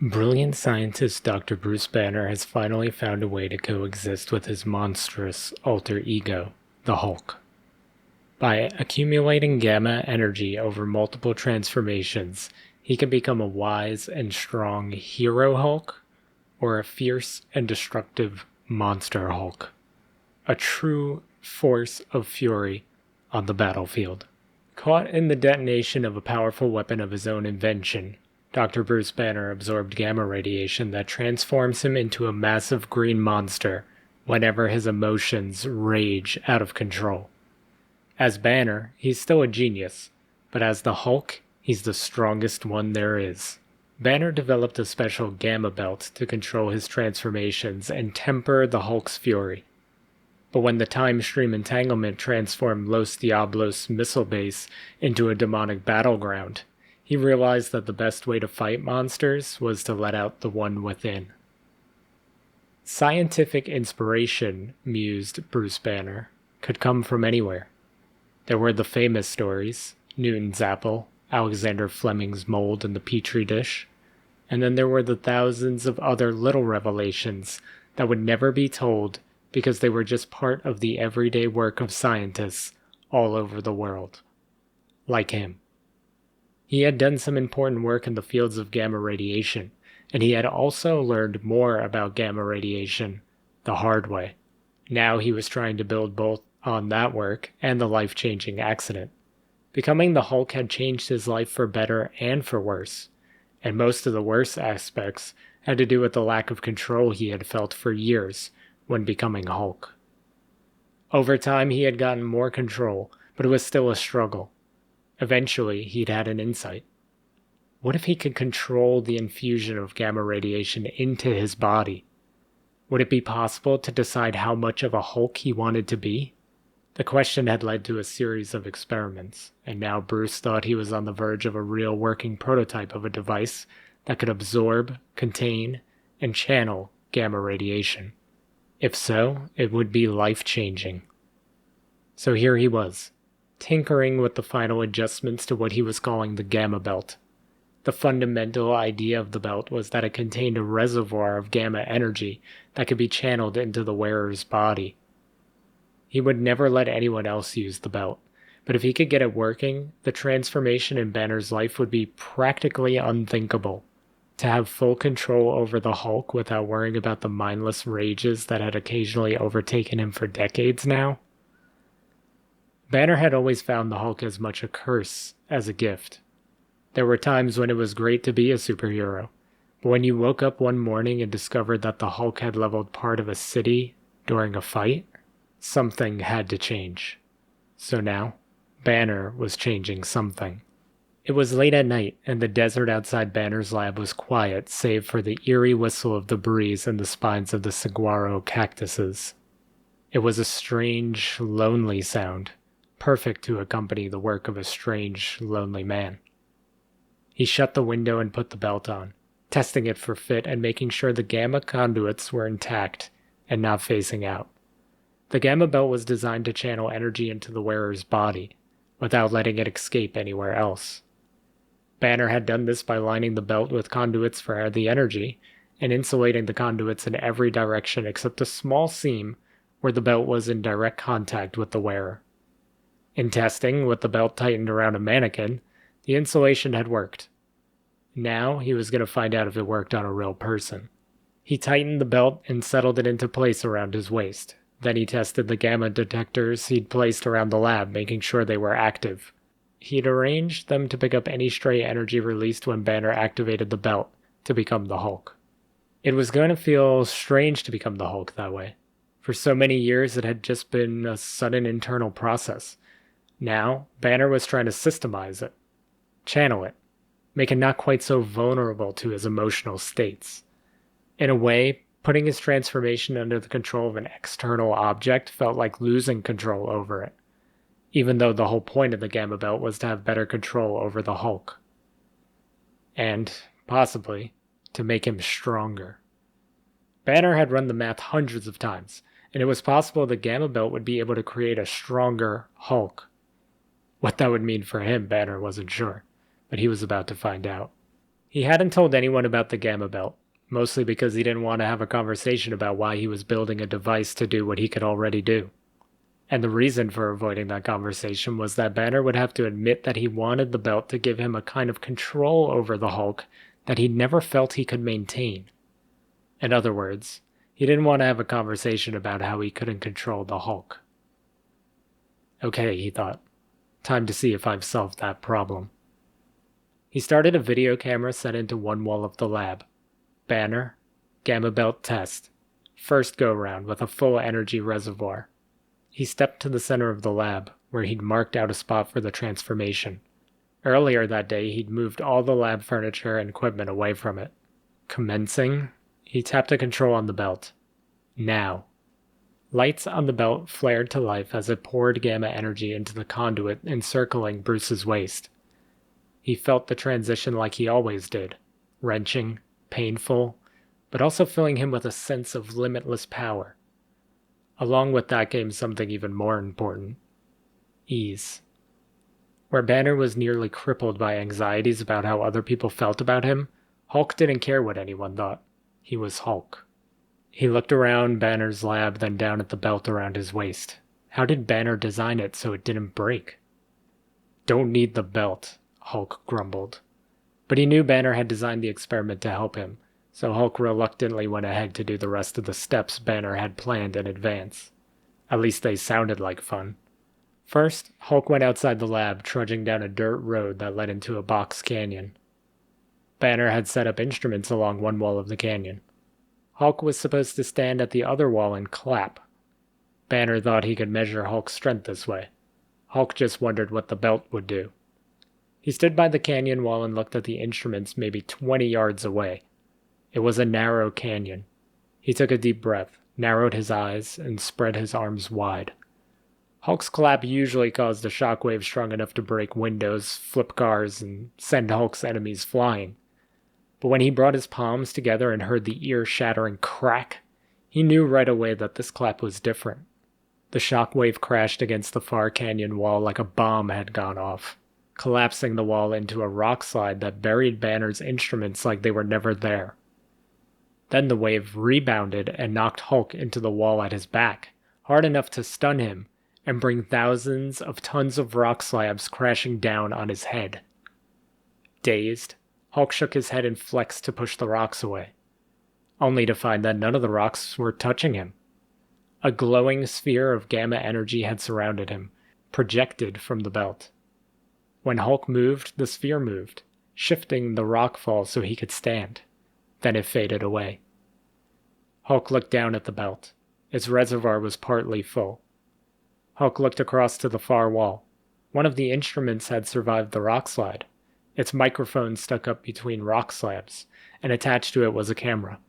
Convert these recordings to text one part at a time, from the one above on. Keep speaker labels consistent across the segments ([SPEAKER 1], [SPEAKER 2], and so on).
[SPEAKER 1] Brilliant scientist Dr. Bruce Banner has finally found a way to coexist with his monstrous alter ego, the Hulk. By accumulating gamma energy over multiple transformations, he can become a wise and strong hero Hulk or a fierce and destructive monster Hulk. A true force of fury on the battlefield. Caught in the detonation of a powerful weapon of his own invention, Dr. Bruce Banner absorbed gamma radiation that transforms him into a massive green monster whenever his emotions rage out of control. As Banner, he's still a genius, but as the Hulk, he's the strongest one there is. Banner developed a special gamma belt to control his transformations and temper the Hulk's fury. But when the time stream entanglement transformed Los Diablos missile base into a demonic battleground, he realized that the best way to fight monsters was to let out the one within. Scientific inspiration, mused Bruce Banner, could come from anywhere. There were the famous stories, Newton's apple, Alexander Fleming's mold in the petri dish, and then there were the thousands of other little revelations that would never be told because they were just part of the everyday work of scientists all over the world. Like him. He had done some important work in the fields of gamma radiation, and he had also learned more about gamma radiation the hard way. Now he was trying to build both on that work and the life-changing accident. Becoming the Hulk had changed his life for better and for worse, and most of the worst aspects had to do with the lack of control he had felt for years when becoming Hulk. Over time, he had gotten more control, but it was still a struggle. Eventually, he'd had an insight. What if he could control the infusion of gamma radiation into his body? Would it be possible to decide how much of a Hulk he wanted to be? The question had led to a series of experiments, and now Bruce thought he was on the verge of a real working prototype of a device that could absorb, contain, and channel gamma radiation. If so, it would be life-changing. So here he was, tinkering with the final adjustments to what he was calling the gamma belt. The fundamental idea of the belt was that it contained a reservoir of gamma energy that could be channeled into the wearer's body. He would never let anyone else use the belt, but if he could get it working, the transformation in Banner's life would be practically unthinkable. To have full control over the Hulk without worrying about the mindless rages that had occasionally overtaken him for decades now? Banner had always found the Hulk as much a curse as a gift. There were times when it was great to be a superhero, but when you woke up one morning and discovered that the Hulk had leveled part of a city during a fight, something had to change. So now, Banner was changing something. It was late at night, and the desert outside Banner's lab was quiet save for the eerie whistle of the breeze and the spines of the saguaro cactuses. It was a strange, lonely sound, perfect to accompany the work of a strange, lonely man. He shut the window and put the belt on, testing it for fit and making sure the gamma conduits were intact and not facing out. The gamma belt was designed to channel energy into the wearer's body, without letting it escape anywhere else. Banner had done this by lining the belt with conduits for the energy, and insulating the conduits in every direction except a small seam where the belt was in direct contact with the wearer. In testing, with the belt tightened around a mannequin, the insulation had worked. Now he was going to find out if it worked on a real person. He tightened the belt and settled it into place around his waist. Then he tested the gamma detectors he'd placed around the lab, making sure they were active. He'd arranged them to pick up any stray energy released when Banner activated the belt to become the Hulk. It was going to feel strange to become the Hulk that way. For so many years it had just been a sudden internal process. Now, Banner was trying to systemize it, channel it, make it not quite so vulnerable to his emotional states. In a way, putting his transformation under the control of an external object felt like losing control over it, even though the whole point of the gamma belt was to have better control over the Hulk. And, possibly, to make him stronger. Banner had run the math hundreds of times, and it was possible the gamma belt would be able to create a stronger Hulk. What that would mean for him, Banner wasn't sure, but he was about to find out. He hadn't told anyone about the Gamma Belt, mostly because he didn't want to have a conversation about why he was building a device to do what he could already do. And the reason for avoiding that conversation was that Banner would have to admit that he wanted the belt to give him a kind of control over the Hulk that he'd never felt he could maintain. In other words, he didn't want to have a conversation about how he couldn't control the Hulk. Okay, he thought. Time to see if I've solved that problem. He started a video camera set into one wall of the lab. Banner, Gamma Belt test. First go-round with a full energy reservoir. He stepped to the center of the lab, where he'd marked out a spot for the transformation. Earlier that day, he'd moved all the lab furniture and equipment away from it. Commencing, he tapped a control on the belt. Now. Lights on the belt flared to life as it poured gamma energy into the conduit encircling Bruce's waist. He felt the transition like he always did, wrenching, painful, but also filling him with a sense of limitless power. Along with that came something even more important. Ease. Where Banner was nearly crippled by anxieties about how other people felt about him, Hulk didn't care what anyone thought. He was Hulk. He looked around Banner's lab, then down at the belt around his waist. How did Banner design it so it didn't break? Don't need the belt, Hulk grumbled. But he knew Banner had designed the experiment to help him, so Hulk reluctantly went ahead to do the rest of the steps Banner had planned in advance. At least they sounded like fun. First, Hulk went outside the lab, trudging down a dirt road that led into a box canyon. Banner had set up instruments along one wall of the canyon. Hulk was supposed to stand at the other wall and clap. Banner thought he could measure Hulk's strength this way. Hulk just wondered what the belt would do. He stood by the canyon wall and looked at the instruments maybe 20 yards away. It was a narrow canyon. He took a deep breath, narrowed his eyes, and spread his arms wide. Hulk's clap usually caused a shockwave strong enough to break windows, flip cars, and send Hulk's enemies flying. But when he brought his palms together and heard the ear-shattering crack, he knew right away that this clap was different. The shockwave crashed against the far canyon wall like a bomb had gone off, collapsing the wall into a rock slide that buried Banner's instruments like they were never there. Then the wave rebounded and knocked Hulk into the wall at his back, hard enough to stun him and bring thousands of tons of rock slabs crashing down on his head. Dazed, Hulk shook his head and flexed to push the rocks away, only to find that none of the rocks were touching him. A glowing sphere of gamma energy had surrounded him, projected from the belt. When Hulk moved, the sphere moved, shifting the rock fall so he could stand. Then it faded away. Hulk looked down at the belt. Its reservoir was partly full. Hulk looked across to the far wall. One of the instruments had survived the rock slide. Its microphone stuck up between rock slabs, and attached to it was a camera.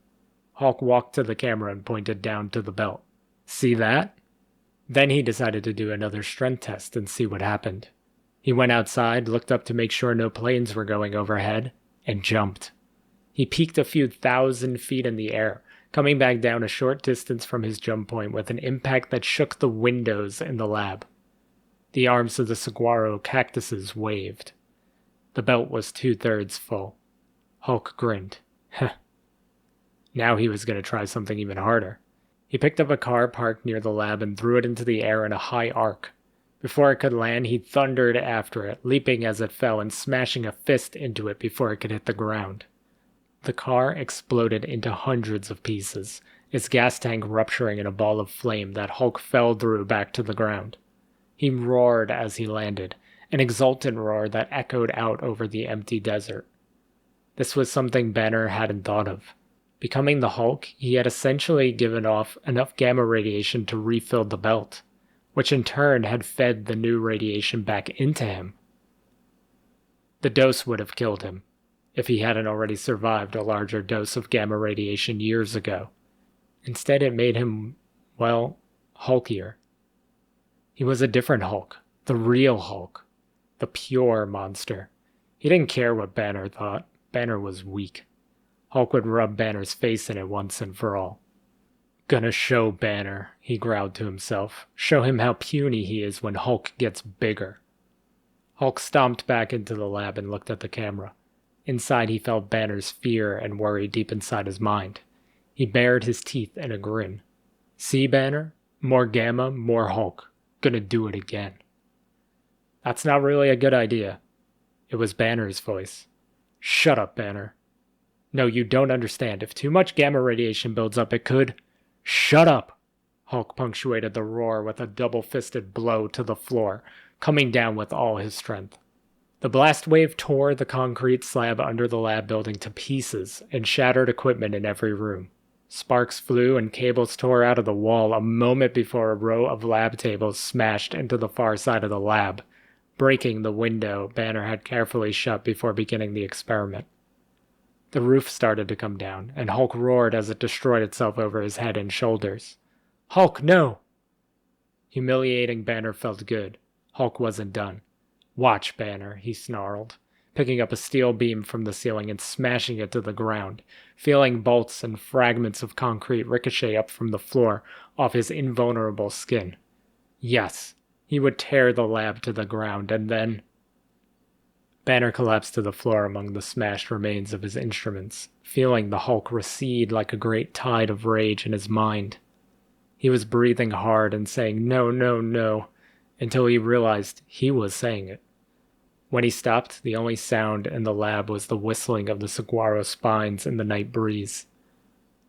[SPEAKER 1] Hulk walked to the camera and pointed down to the belt. See that? Then he decided to do another strength test and see what happened. He went outside, looked up to make sure no planes were going overhead, and jumped. He peaked a few thousand feet in the air, coming back down a short distance from his jump point with an impact that shook the windows in the lab. The arms of the saguaro cactuses waved. The belt was 2/3 full. Hulk grinned. Heh. Now he was going to try something even harder. He picked up a car parked near the lab and threw it into the air in a high arc. Before it could land, he thundered after it, leaping as it fell and smashing a fist into it before it could hit the ground. The car exploded into hundreds of pieces, its gas tank rupturing in a ball of flame that Hulk fell through back to the ground. He roared as he landed, an exultant roar that echoed out over the empty desert. This was something Banner hadn't thought of. Becoming the Hulk, he had essentially given off enough gamma radiation to refill the belt, which in turn had fed the new radiation back into him. The dose would have killed him, if he hadn't already survived a larger dose of gamma radiation years ago. Instead, it made him, well, hulkier. He was a different Hulk, the real Hulk, the pure monster. He didn't care what Banner thought. Banner was weak. Hulk would rub Banner's face in it once and for all. Gonna show Banner, he growled to himself. Show him how puny he is when Hulk gets bigger. Hulk stomped back into the lab and looked at the camera. Inside, he felt Banner's fear and worry deep inside his mind. He bared his teeth in a grin. See, Banner? More Gamma, more Hulk. Gonna do it again. That's not really a good idea. It was Banner's voice. Shut up, Banner. No, you don't understand. If too much gamma radiation builds up, it could... Shut up! Hulk punctuated the roar with a double-fisted blow to the floor, coming down with all his strength. The blast wave tore the concrete slab under the lab building to pieces and shattered equipment in every room. Sparks flew and cables tore out of the wall a moment before a row of lab tables smashed into the far side of the lab, breaking the window Banner had carefully shut before beginning the experiment. The roof started to come down, and Hulk roared as it destroyed itself over his head and shoulders. Hulk, no! Humiliating Banner felt good. Hulk wasn't done. Watch, Banner, he snarled, picking up a steel beam from the ceiling and smashing it to the ground, feeling bolts and fragments of concrete ricochet up from the floor off his invulnerable skin. Yes, he would tear the lab to the ground, and then... Banner collapsed to the floor among the smashed remains of his instruments, feeling the Hulk recede like a great tide of rage in his mind. He was breathing hard and saying no, no, no, until he realized he was saying it. When he stopped, the only sound in the lab was the whistling of the saguaro spines in the night breeze.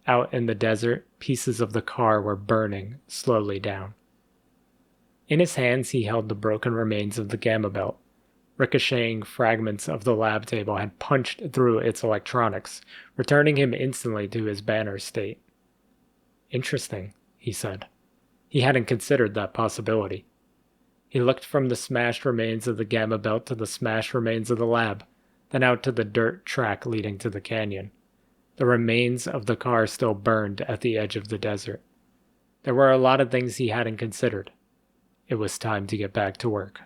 [SPEAKER 1] Out in the desert, pieces of the car were burning slowly down. In his hands, he held the broken remains of the gamma belt. Ricocheting fragments of the lab table had punched through its electronics, returning him instantly to his Banner state. Interesting, he said. He hadn't considered that possibility. He looked from the smashed remains of the gamma belt to the smashed remains of the lab, then out to the dirt track leading to the canyon. The remains of the car still burned at the edge of the desert. There were a lot of things he hadn't considered. It was time to get back to work.